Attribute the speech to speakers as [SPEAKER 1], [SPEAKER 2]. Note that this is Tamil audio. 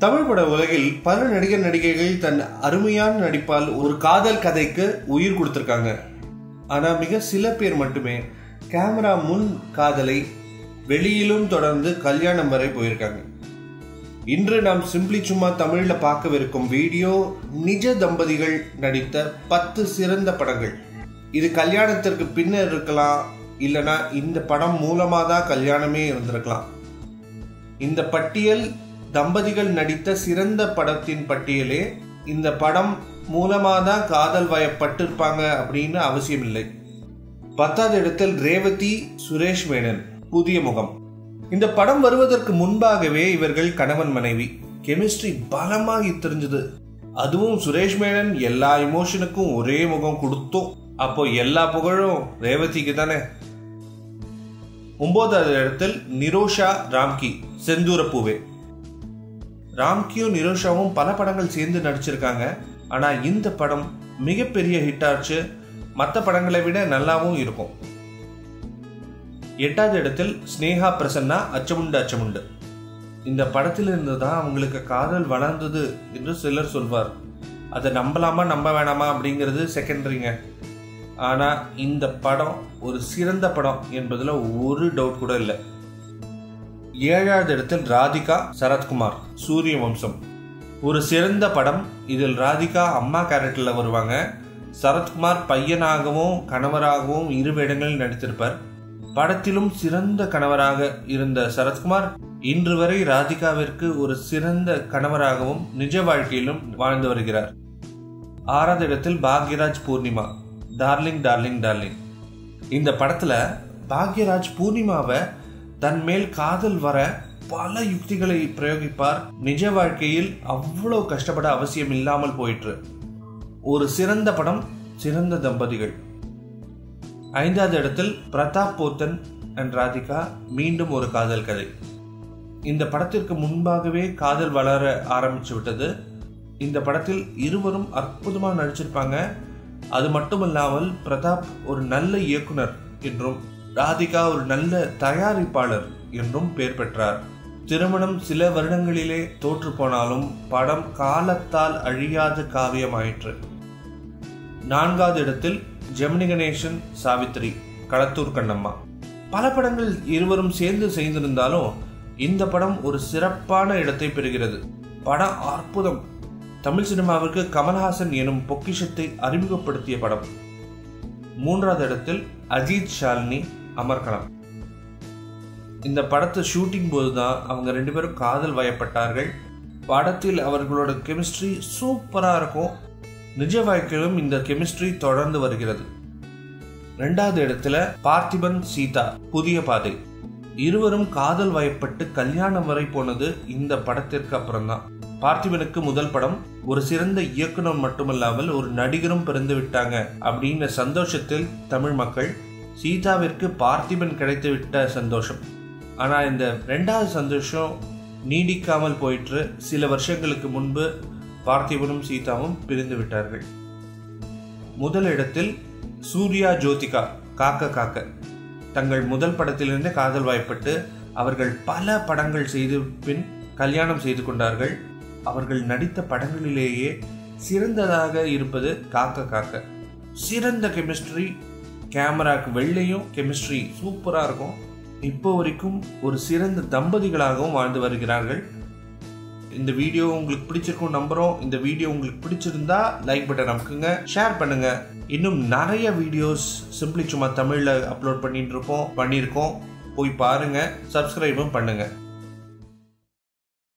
[SPEAKER 1] தமிழ் பட உலகில் பல நடிகர் நடிகைகள் தன் அருமையான நடிப்பால் ஒரு காதல் கதைக்கு உயிர் கொடுத்திருக்காங்க. ஆனா மிக சில பேர் மட்டுமே கேமரா முன் காதலை வெளியிலும் தொடர்ந்து கல்யாணம் வரை போயிருக்காங்க. இன்று நாம் சிம்பிளி சும்மா தமிழ்ல பார்க்கவிருக்கும் வீடியோ நிஜ தம்பதிகள் நடித்த 10 சிறந்த படங்கள். இது கல்யாணத்திற்கு பின்னர் இருக்கலாம், இல்லனா இந்த படம் மூலமா தான் கல்யாணமே இருந்திருக்கலாம். இந்த பட்டியல் தம்பதிகள் நடித்த சிறந்த படத்தின் பட்டியலே. இந்த படம் மூலமா தான் காதல் வயப்பட்டிருப்பாங்க அப்படின்னு அவசியம் இல்லை. 10வது இடத்தில் ரேவதி சுரேஷ் மேனன், புதிய முகம். இந்த படம் வருவதற்கு முன்பாகவே இவர்கள் கணவன் மனைவி. கெமிஸ்ட்ரி பலமாகி தெரிஞ்சது. அதுவும் சுரேஷ் மேனன் எல்லா இமோஷனுக்கும் ஒரே முகம் கொடுத்தோம். அப்போ எல்லா புகழும் ரேவதிக்கு தானே. 9வது இடத்தில் நிரோஷா ராம்கி, செந்தூர பூவே. ராம்கியும் நிரோஷாவும் பல படங்கள் சேர்ந்து நடிச்சிருக்காங்க. ஆனா இந்த படம் மிகப்பெரிய ஹிட் ஆச்சு. மற்ற படங்களை விட நல்லாவும் இருக்கும். 8வது இடத்தில் ஸ்னேகா பிரசன்னா, அச்சமுண்டு அச்சமுண்டு. இந்த படத்திலிருந்து தான் அவங்களுக்கு காதல் வளர்ந்தது என்று சிலர் சொல்வார். அதை நம்பலாமா நம்ப வேணாமா அப்படிங்கிறது செகண்டரிங்க. ஆனா இந்த படம் ஒரு சிறந்த படம் என்பதுல ஒரு டவுட் கூட இல்லை. 7வது இடத்தில் ராதிகா சரத்குமார், சூரிய வம்சம். ஒரு சிறந்த படம். இதில் ராதிகா அம்மா கேரக்டர்ல வருவாங்க. சரத்குமார் பையனாகவும் கணவராகவும் இரு வேடங்களில் நடித்திருப்பார். படத்திலும் சிறந்த கணவராக இருந்த சரத்குமார் இன்று வரை ராதிகாவிற்கு ஒரு சிறந்த கணவராகவும் நிஜ வாழ்க்கையிலும் வாழ்ந்து வருகிறார். 6வது இடத்தில் Bhagyaraj Poornima, darling darling darling. இந்த படத்துல பாக்யராஜ் பூர்ணிமாவை தன் மேல் காதல் வர பல யுக்திகளை பிரயோகிப்பார். நிஜ வாழ்க்கையில் அவ்வளவு கஷ்டப்பட அவசியம் இல்லாமல் போயிற்று. ஒரு சிறந்த படம், சிறந்த தம்பதிகள். 5வது இடத்தில் பிரதாப் போத்தன் அண்ட் ராதிகா, மீண்டும் ஒரு காதல் கதை. இந்த படத்திற்கு முன்பாகவே காதல் வளர ஆரம்பிச்சு விட்டது. இந்த படத்தில் இருவரும் அற்புதமாக நடிச்சிருப்பாங்க. அது மட்டுமல்லாமல் பிரதாப் ஒரு நல்ல இயக்குனர் என்றும் ராதிகா ஒரு நல்ல தயாரிப்பாளர் என்றும் பெயர் பெற்றார். திருமணம் சில வருடங்களிலே தோற்று போனாலும் படம் காலத்தால் அழியாத காவியமாயிற்று. 4வது இடத்தில் ஜெமினி கணேசன், சாவித்ரி, களத்தூர் கண்ணம்மா. பல படங்கள் இருவரும் சேர்ந்து செய்திருந்தாலும் இந்த படம் ஒரு சிறப்பான இடத்தை பெறுகிறது. படம் அற்புதம். தமிழ் சினிமாவிற்கு கமல்ஹாசன் எனும் பொக்கிஷத்தை அறிமுகப்படுத்திய படம். 3வது இடத்தில் அஜித் ஷாலினி, அமர்கலம். இந்த படத்தை ஷூட்டிங் போதுதான் அவங்க 2 பேரும் காதல் வயப்பட்டார்கள். படத்தில் அவர்களோட கெமிஸ்ட்ரி சூப்பரா இருக்கும். நிஜ வாழ்க்கையிலும் இந்த கெமிஸ்ட்ரி தொடர்ந்து வருகிறது. 2வது இடத்துல பார்த்திபன் சீதா, புதிய பாதை. இருவரும் காதல் வயப்பட்டு கல்யாணம் வரை போனது இந்த படத்திற்கு அப்புறம்தான். பார்த்திபனுக்கு முதல் படம். ஒரு சிறந்த இயக்குனர் மட்டுமல்லாமல் ஒரு நடிகரும் பிறந்து விட்டாங்க அப்படின்ற சந்தோஷத்தில் தமிழ் மக்கள். சீதாவிற்கு பார்த்திபன் கிடைத்து விட்ட சந்தோஷம். ஆனா இந்த 2வது சந்தோஷம் நீடிக்காமல் போயிற்று. சில வருஷங்களுக்கு முன்பு பார்த்திபனும் சீதாவும் பிரிந்து விட்டார்கள். முதல் இடத்தில் சூர்யா ஜோதிகா, காக்க காக்க. தங்கள் முதல் படத்திலிருந்து காதல் வாய்ப்பட்டு அவர்கள் பல படங்கள் செய்து பின் கல்யாணம் செய்து கொண்டார்கள். அவர்கள் நடித்த படங்களிலேயே சிறந்ததாக இருப்பது காக்க காக்க. சிறந்த கெமிஸ்ட்ரி. கேமராக்கு வெள்ளையும் கெமிஸ்ட்ரி சூப்பரா இருக்கும். இப்போ வரைக்கும் ஒரு சிறந்த தம்பதிகளாகவும் வாழ்ந்து வருகிறார்கள். இந்த வீடியோ உங்களுக்கு பிடிச்சிருக்கும் நம்புறோம். இந்த வீடியோ உங்களுக்கு பிடிச்சிருந்தா லைக் பட்டன் அமுக்குங்க, ஷேர் பண்ணுங்க. இன்னும் நிறைய வீடியோஸ் சிம்பிளி சும்மா தமிழ்ல அப்லோட் பண்ணியிருக்கோம். போய் பாருங்க, சப்ஸ்கிரைபும் பண்ணுங்க.